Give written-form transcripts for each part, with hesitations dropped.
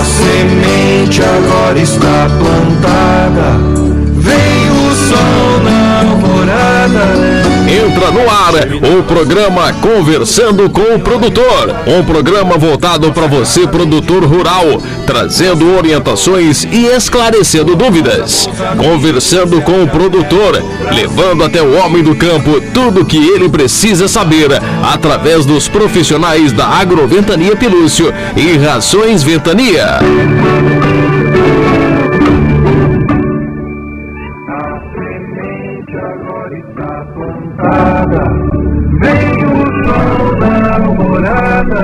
semente agora está plantada, vem o sol na alvorada. Entra no ar o programa Conversando com o Produtor, um programa voltado para você, produtor rural, trazendo orientações e esclarecendo dúvidas. Conversando com o Produtor, levando até o homem do campo tudo o que ele precisa saber, através dos profissionais da Agroventania Pilúcio e Rações Ventania. Vem o sol da alvorada,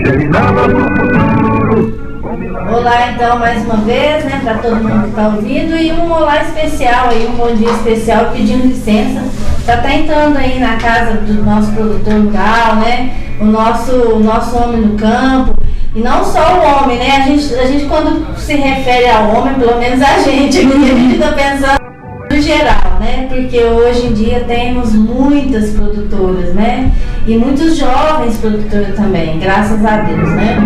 germinava no futuro. Olá, então, mais uma vez, né, para todo mundo que está ouvindo, e um olá especial aí, um bom dia especial, pedindo licença para estar entrando aí na casa do nosso produtor rural, né, o nosso homem no campo. E não só o homem, né, a gente quando se refere ao homem, pelo menos a gente está pensando no geral, né? Porque hoje em dia temos muitas produtoras, né? E muitos jovens produtores também, graças a Deus, né?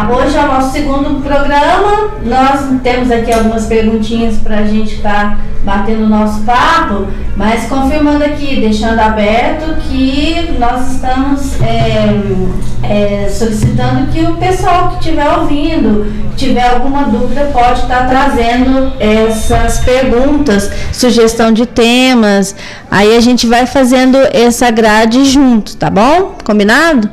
Hoje é o nosso segundo programa. Nós temos aqui algumas perguntinhas para a gente estar batendo o nosso papo, mas confirmando aqui, deixando aberto que nós estamos solicitando que o pessoal que estiver ouvindo, que tiver alguma dúvida, pode estar trazendo essas perguntas, sugestão de temas. Aí a gente vai fazendo essa grade junto, tá bom? Combinado?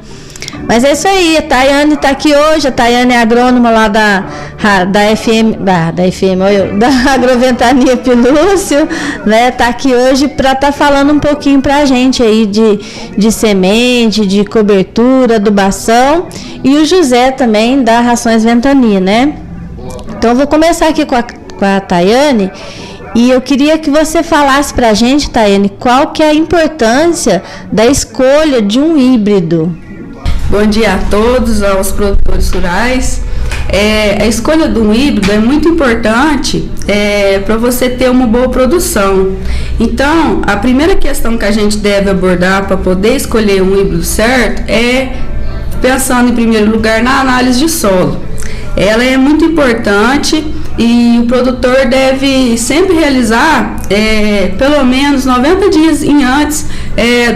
Mas é isso aí, a Tayane está aqui hoje, a Tayane é agrônoma lá da Agroventania Pilúcio, né? Está aqui hoje para estar falando um pouquinho para a gente aí de semente, de cobertura, adubação, e o José também da Rações Ventania, né? Então eu vou começar aqui com a Tayane. E eu queria que você falasse para a gente, Tayane, qual que é a importância da escolha de um híbrido. Bom dia a todos, aos produtores rurais. A escolha de um híbrido é muito importante para você ter uma boa produção. Então, a primeira questão que a gente deve abordar para poder escolher um híbrido certo é pensando em primeiro lugar na análise de solo. Ela é muito importante e o produtor deve sempre realizar pelo menos 90 dias antes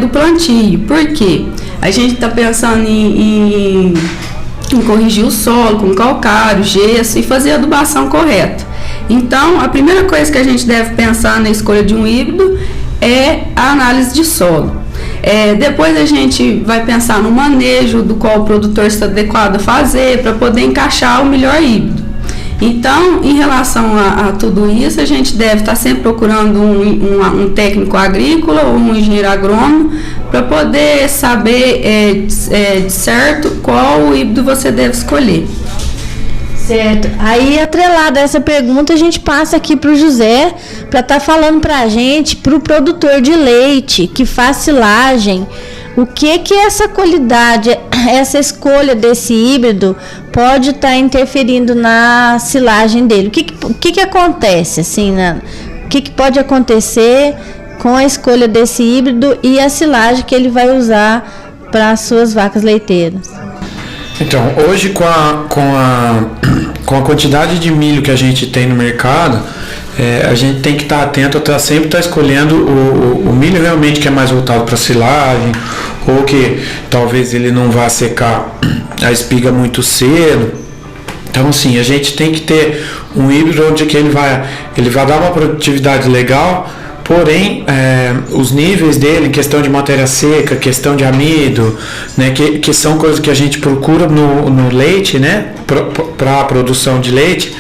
do plantio. Por quê? A gente está pensando em corrigir o solo com calcário, gesso e fazer a adubação correta. Então, a primeira coisa que a gente deve pensar na escolha de um híbrido é a análise de solo. Depois a gente vai pensar no manejo do qual o produtor está adequado a fazer para poder encaixar o melhor híbrido. Então, em relação a tudo isso, a gente deve estar sempre procurando um técnico agrícola ou um engenheiro agrônomo para poder saber de certo qual o híbrido você deve escolher. Certo. Aí, atrelado a essa pergunta, a gente passa aqui para o José para estar falando para a gente, para o produtor de leite que faz silagem, o que essa qualidade, essa escolha desse híbrido pode estar interferindo na silagem dele? O que acontece, assim, o que pode acontecer com a escolha desse híbrido e a silagem que ele vai usar para as suas vacas leiteiras? Então, hoje com a quantidade de milho que a gente tem no mercado, a gente tem que estar atento a sempre estar escolhendo o milho realmente que é mais voltado para silagem, ou que talvez ele não vá secar a espiga muito cedo. Então, assim, a gente tem que ter um híbrido onde que ele vai dar uma produtividade legal, porém, os níveis dele, questão de matéria seca, questão de amido, né, que são coisas que a gente procura no leite, né, para a produção de leite,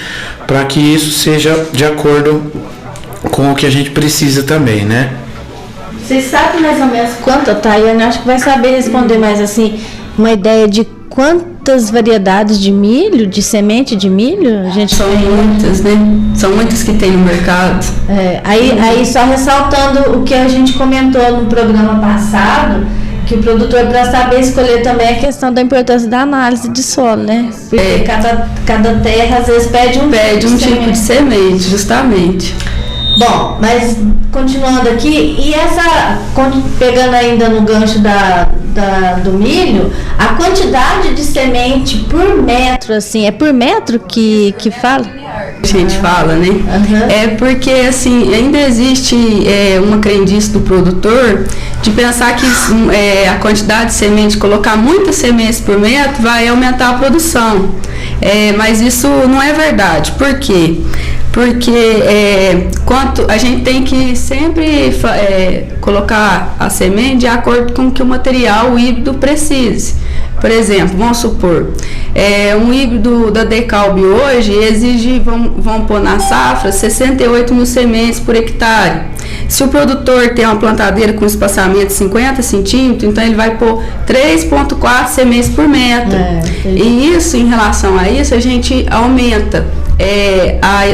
para que isso seja de acordo com o que a gente precisa também, né? Você sabe mais ou menos quanto, Tayane? Acho que vai saber responder mais assim, uma ideia de quantas variedades de milho, de semente de milho a gente São tem? muitas, né? São muitas que tem no mercado. Aí só ressaltando o que a gente comentou no programa passado, que o produtor, para saber escolher também a questão da importância da análise de solo, né? Porque cada terra às vezes pede um tipo de semente, justamente. Bom, mas continuando aqui, e pegando ainda no gancho do milho, a quantidade de semente por metro, assim, é por metro que fala? A gente fala, né? Uhum. É porque, assim, ainda existe uma crendice do produtor de pensar que a quantidade de semente, colocar muitas sementes por metro, vai aumentar a produção. Mas isso não é verdade. Por quê? Porque a gente tem que sempre colocar a semente de acordo com o que o material, o híbrido, precise. Por exemplo, vamos supor, um híbrido da Decalb hoje exige, vão pôr na safra, 68 mil sementes por hectare. Se o produtor tem uma plantadeira com espaçamento de 50 centímetros, então ele vai pôr 3,4 sementes por metro. E isso, em relação a isso, a gente aumenta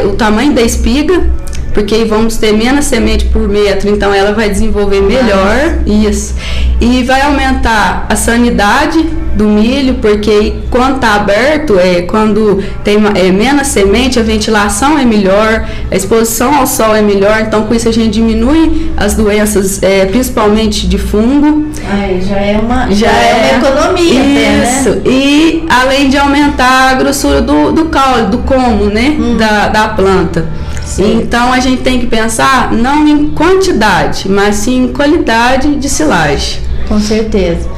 o tamanho da espiga, porque vamos ter menos semente por metro, então ela vai desenvolver melhor. Isso. E vai aumentar a sanidade do milho, porque quando está aberto, quando tem menos semente, a ventilação é melhor, a exposição ao sol é melhor, então com isso a gente diminui as doenças, principalmente de fungo. Já é uma economia. Isso, até, né? E além de aumentar a grossura do caule, do como, né, da planta. Sim. Então a gente tem que pensar não em quantidade, mas sim em qualidade de silagem. Com certeza.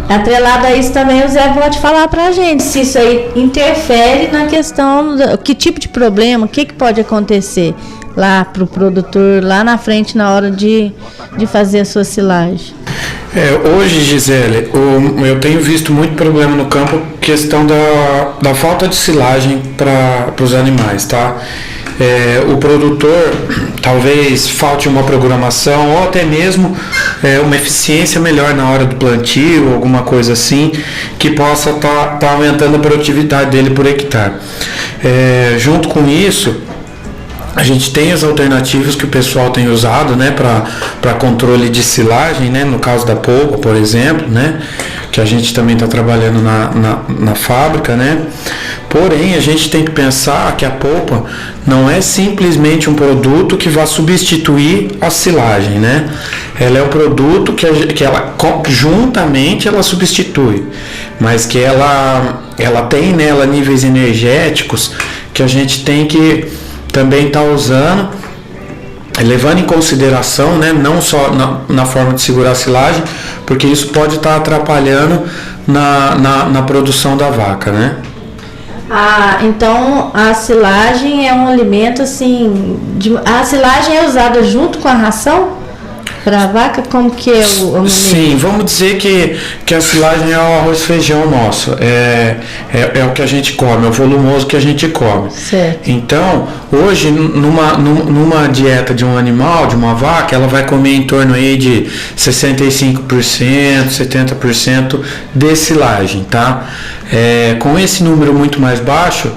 Atrelado a isso também, o Zé pode falar pra gente se isso aí interfere na questão que tipo de problema, o que pode acontecer lá pro produtor, lá na frente, na hora de fazer a sua silagem. Hoje, Gisele, eu tenho visto muito problema no campo, questão da falta de silagem para os animais, tá? O produtor talvez falte uma programação ou até mesmo uma eficiência melhor na hora do plantio, alguma coisa assim, que possa tá aumentando a produtividade dele por hectare. Junto com isso, a gente tem as alternativas que o pessoal tem usado, né, para controle de silagem, né, no caso da polpa, por exemplo, né, que a gente também está trabalhando na fábrica, né. Porém, a gente tem que pensar que a polpa não é simplesmente um produto que vai substituir a silagem, né? Ela é um produto que ela juntamente ela substitui, mas que ela tem nela níveis energéticos que a gente tem que também estar usando, levando em consideração, né, não só na forma de segurar a silagem, porque isso pode estar atrapalhando na produção da vaca, né? Então a silagem é um alimento assim, a silagem é usada junto com a ração para a vaca, como que é o manejo? Sim, vamos dizer que a silagem é o arroz e feijão nosso, é o que a gente come, é o volumoso que a gente come. Certo. Então, hoje, numa dieta de um animal, de uma vaca, ela vai comer em torno aí de 65%, 70% de silagem, tá? Com esse número muito mais baixo,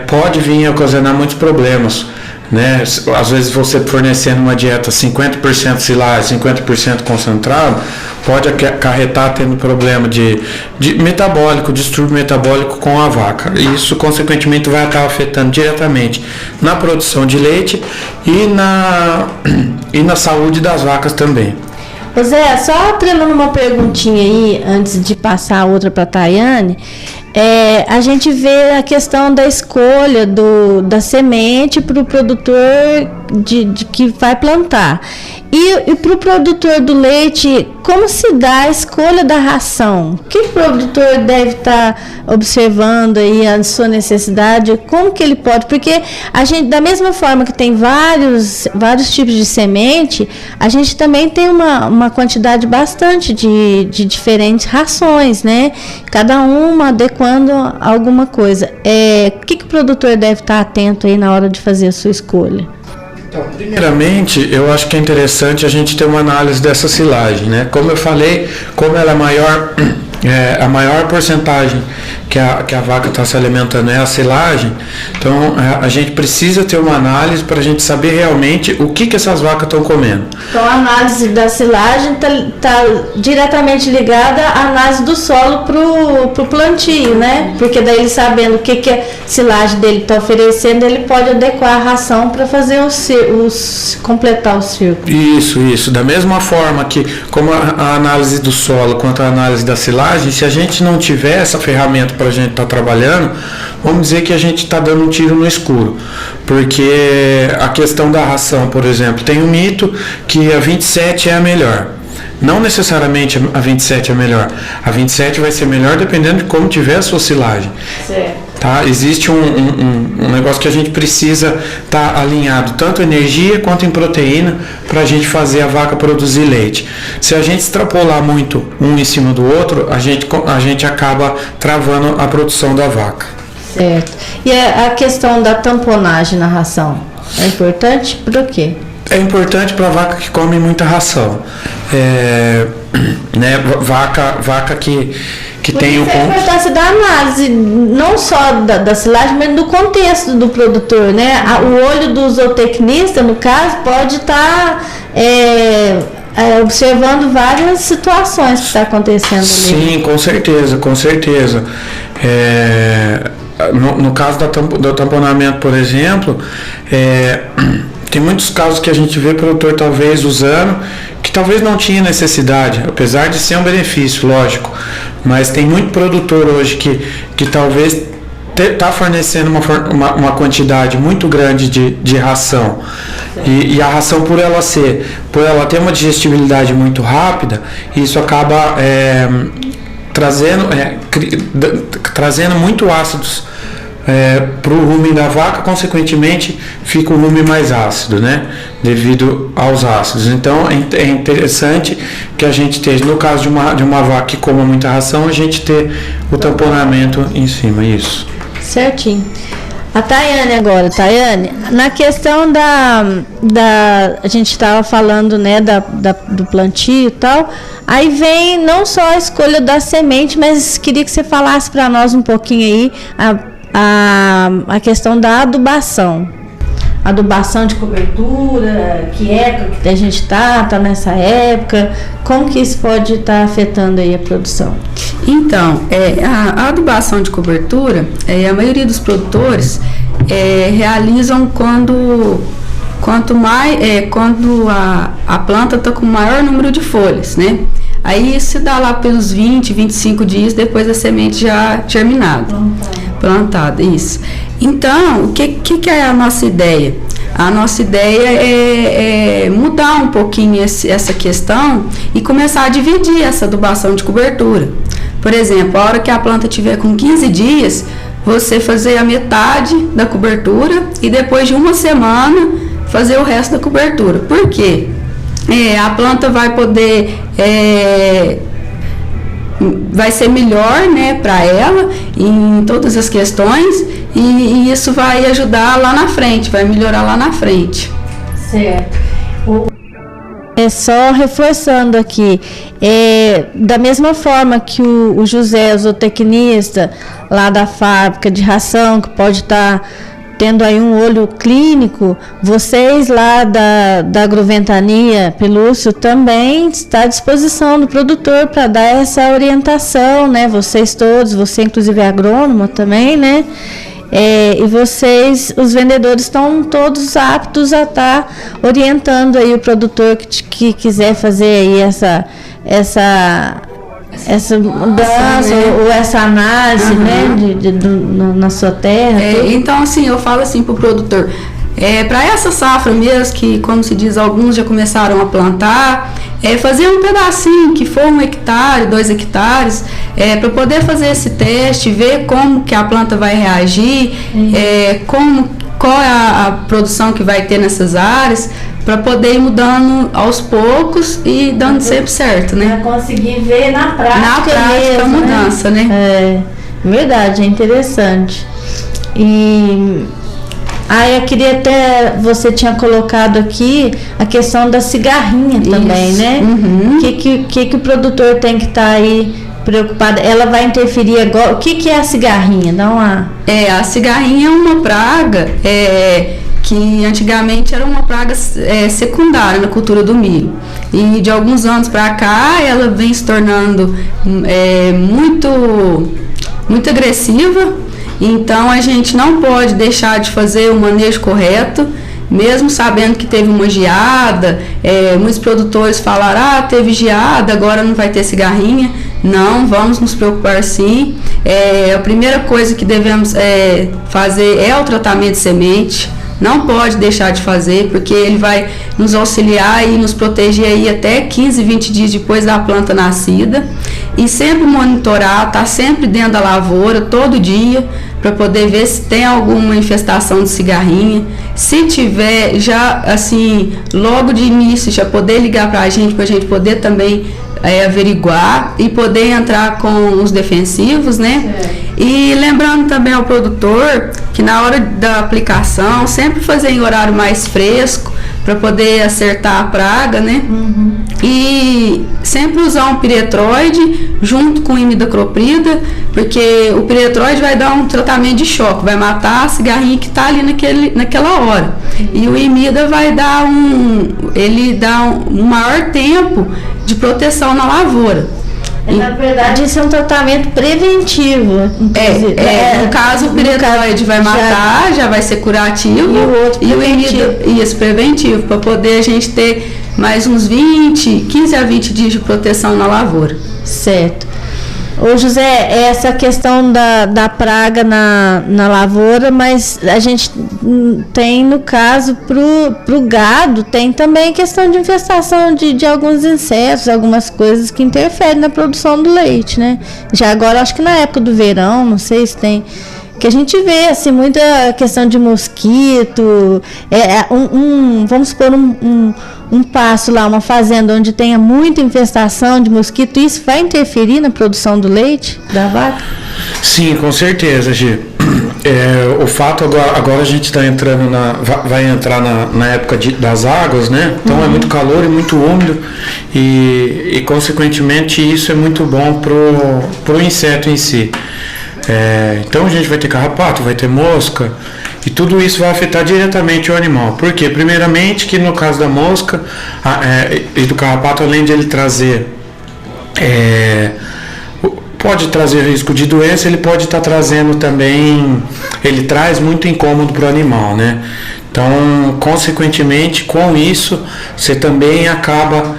pode vir a ocasionar muitos problemas, né? Às vezes você fornecendo uma dieta 50% silagem, 50% concentrado, pode acarretar tendo problema de metabólico, distúrbio metabólico com a vaca. E isso, consequentemente, vai estar afetando diretamente na produção de leite e na saúde das vacas também. Zé, só atrelando uma perguntinha aí, antes de passar a outra para a Tayane, a gente vê a questão da escolha da semente para o produtor que vai plantar. E para o produtor do leite, como se dá a escolha da ração? O que o produtor deve estar observando aí a sua necessidade? Como que ele pode? Porque a gente, da mesma forma que tem vários tipos de semente, a gente também tem uma quantidade bastante de diferentes rações, né? Cada uma adequando a alguma coisa. O que o produtor deve estar atento aí na hora de fazer a sua escolha? Então, primeiramente, eu acho que é interessante a gente ter uma análise dessa silagem, né? Como eu falei, como ela é maior a maior porcentagem que a vaca está se alimentando é a silagem, então a gente precisa ter uma análise para a gente saber realmente o que essas vacas estão comendo. Então a análise da silagem está diretamente ligada à análise do solo pro plantio, né? Porque daí ele sabendo o que a silagem dele está oferecendo, ele pode adequar a ração para fazer completar o círculo. Isso. Da mesma forma que como a análise do solo quanto a análise da silagem, se a gente não tiver essa ferramenta para a gente estar trabalhando, vamos dizer que a gente está dando um tiro no escuro. Porque a questão da ração, por exemplo, tem um mito que a 27 é a melhor. Não necessariamente a 27 é a melhor. A 27 vai ser melhor dependendo de como tiver a sua silagem. Certo. Tá? Existe um negócio que a gente precisa estar alinhado tanto em energia quanto em proteína para a gente fazer a vaca produzir leite. Se a gente extrapolar muito um em cima do outro, a gente acaba travando a produção da vaca. Certo. E a questão da tamponagem na ração é importante por quê? É importante para vaca que come muita ração. Né, vaca que tem o a importância da análise, não só da silagem, mas do contexto do produtor, né? O olho do zootecnista, no caso, pode estar observando várias situações que está acontecendo ali. Sim, com certeza. No caso do tamponamento, por exemplo, tem muitos casos que a gente vê produtor talvez usando, que talvez não tinha necessidade, apesar de ser um benefício, lógico, mas tem muito produtor hoje que talvez está fornecendo uma quantidade muito grande de ração, e a ração por ela ter uma digestibilidade muito rápida, isso acaba trazendo muito ácidos para o rumen da vaca, consequentemente fica o rumen mais ácido, né? Devido aos ácidos. Então é interessante que a gente esteja, no caso de uma vaca que coma muita ração, a gente ter o tamponamento em cima, isso. Certinho. A Tayane agora, na questão a gente estava falando, né, do plantio e tal, aí vem não só a escolha da semente, mas queria que você falasse para nós um pouquinho aí a questão da adubação de cobertura, que época que a gente tá nessa época, como que isso pode estar afetando aí a produção? Então, a adubação de cobertura, a maioria dos produtores realizam quando a planta está com maior número de folhas, né? Aí isso se dá lá pelos 20, 25 dias depois da semente já germinada. Plantada, isso. Então, o que é a nossa ideia? A nossa ideia é mudar um pouquinho essa questão e começar a dividir essa adubação de cobertura. Por exemplo, a hora que a planta tiver com 15 dias, você fazer a metade da cobertura e depois de uma semana fazer o resto da cobertura. Por quê? A planta vai poder... vai ser melhor, né, para ela em todas as questões e isso vai ajudar lá na frente, vai melhorar lá na frente. Certo. Só reforçando aqui, da mesma forma que o José, o zootecnista lá da fábrica de ração, que pode estar tendo aí um olho clínico, vocês lá da Agroventania Pelúcio também está à disposição do produtor para dar essa orientação, né? Vocês todos, você inclusive é agrônomo também, né? E vocês, os vendedores, estão todos aptos a estar orientando aí o produtor que quiser fazer aí essa mudança, ou essa análise, né, na sua terra. Então, assim, eu falo assim para o produtor, para essa safra mesmo, que, como se diz, alguns já começaram a plantar, fazer um pedacinho, que for 1 hectare, 2 hectares, para poder fazer esse teste, ver como que a planta vai reagir, qual é a produção que vai ter nessas áreas, para poder ir mudando aos poucos e dando sempre certo, né? Para conseguir ver na prática. Na prática, a mudança, né? Verdade, é interessante. E aí eu queria até, você tinha colocado aqui a questão da cigarrinha também, né? O que o produtor tem que estar aí preocupada, ela vai interferir agora. O que é a cigarrinha? Dá uma... A cigarrinha é uma praga que antigamente era uma praga secundária na cultura do milho. E de alguns anos para cá ela vem se tornando muito agressiva. Então a gente não pode deixar de fazer o manejo correto, mesmo sabendo que teve uma geada. Muitos produtores falaram, teve geada, agora não vai ter cigarrinha. Não, vamos nos preocupar sim. A primeira coisa que devemos fazer é o tratamento de semente. Não pode deixar de fazer, porque ele vai nos auxiliar e nos proteger aí até 15, 20 dias depois da planta nascida. E sempre monitorar, estar sempre dentro da lavoura, todo dia, para poder ver se tem alguma infestação de cigarrinha. Se tiver, já assim, logo de início, já poder ligar para a gente poder também averiguar e poder entrar com os defensivos, né? E lembrando também ao produtor que na hora da aplicação, sempre fazer em horário mais fresco, para poder acertar a praga, né? E sempre usar um piretroide junto com imidacoprida, porque o piretroide vai dar um tratamento de choque, vai matar a cigarrinha que está ali naquela hora. E o imida vai dar um maior tempo de proteção na lavoura. Na verdade, isso é um tratamento preventivo. No caso, o piretroide vai matar, já vai ser curativo, e o imida, isso, preventivo, para poder a gente ter mais uns 15 a 20 dias de proteção na lavoura. Certo. Ô José, essa questão da praga na lavoura, mas a gente tem, no caso, pro gado, tem também a questão de infestação de alguns insetos, algumas coisas que interferem na produção do leite, né? Já agora, acho que na época do verão, não sei se tem... que a gente vê, assim, muita questão de mosquito, vamos supor um passo lá, uma fazenda onde tenha muita infestação de mosquito, isso vai interferir na produção do leite da vaca? Sim, com certeza, Gi. O fato agora a gente está entrando vai entrar na época das águas, né? Então é muito calor e muito úmido e consequentemente isso é muito bom pro inseto em si. Então a gente vai ter carrapato, vai ter mosca, e tudo isso vai afetar diretamente o animal. Por quê? Primeiramente que no caso da mosca e do carrapato, além de ele trazer pode trazer risco de doença, ele pode estar trazendo também, ele traz muito incômodo para o animal, né? Então, consequentemente, com isso, você também acaba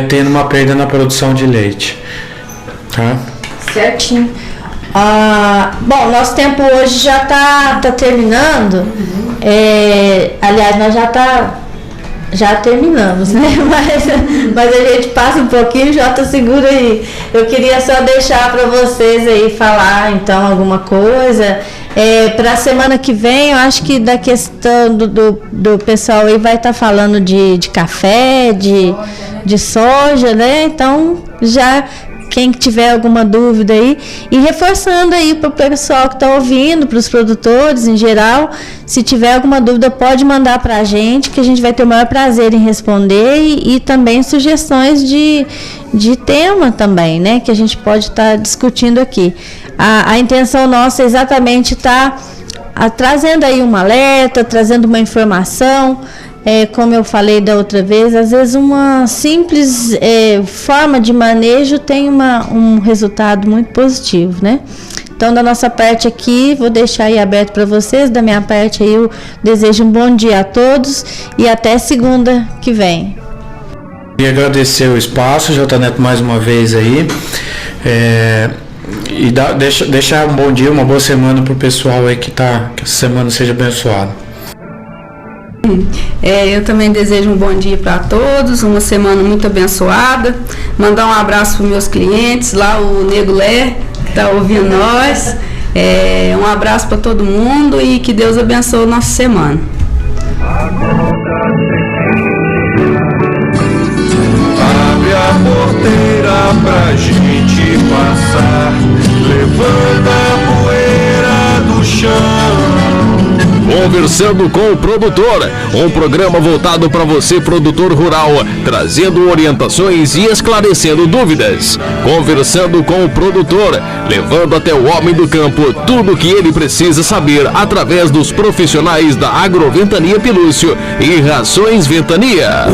tendo uma perda na produção de leite. Tá? Certinho. Bom, nosso tempo hoje já tá terminando. Aliás, nós já terminamos, né? Mas a gente passa um pouquinho, Jota, segura aí. Eu queria só deixar para vocês aí falar, então, alguma coisa. Para a semana que vem, eu acho que da questão do pessoal aí vai estar falando de café, de soja, né? Então, já... quem tiver alguma dúvida aí, e reforçando aí para o pessoal que está ouvindo, para os produtores em geral, se tiver alguma dúvida pode mandar para a gente, que a gente vai ter o maior prazer em responder, e também sugestões de tema também, né, que a gente pode estar discutindo aqui. A intenção nossa é exatamente estar trazendo aí um alerta, trazendo uma informação. Como eu falei da outra vez, às vezes uma simples forma de manejo tem um resultado muito positivo, né? Então, da nossa parte aqui, vou deixar aí aberto para vocês. Da minha parte aí, eu desejo um bom dia a todos e até segunda que vem. E agradecer o espaço, J. Neto, mais uma vez aí. E deixar um bom dia, uma boa semana para o pessoal aí que essa semana seja abençoada. Eu também desejo um bom dia para todos, uma semana muito abençoada. Mandar um abraço para os meus clientes, lá o Nego Lé, que está ouvindo nós. Um abraço para todo mundo e que Deus abençoe a nossa semana. Abre a porteira pra gente passar, levanta a poeira do chão. Conversando com o Produtor, um programa voltado para você, produtor rural, trazendo orientações e esclarecendo dúvidas. Conversando com o Produtor, levando até o homem do campo tudo o que ele precisa saber através dos profissionais da Agroventania Pilúcio e Rações Ventania.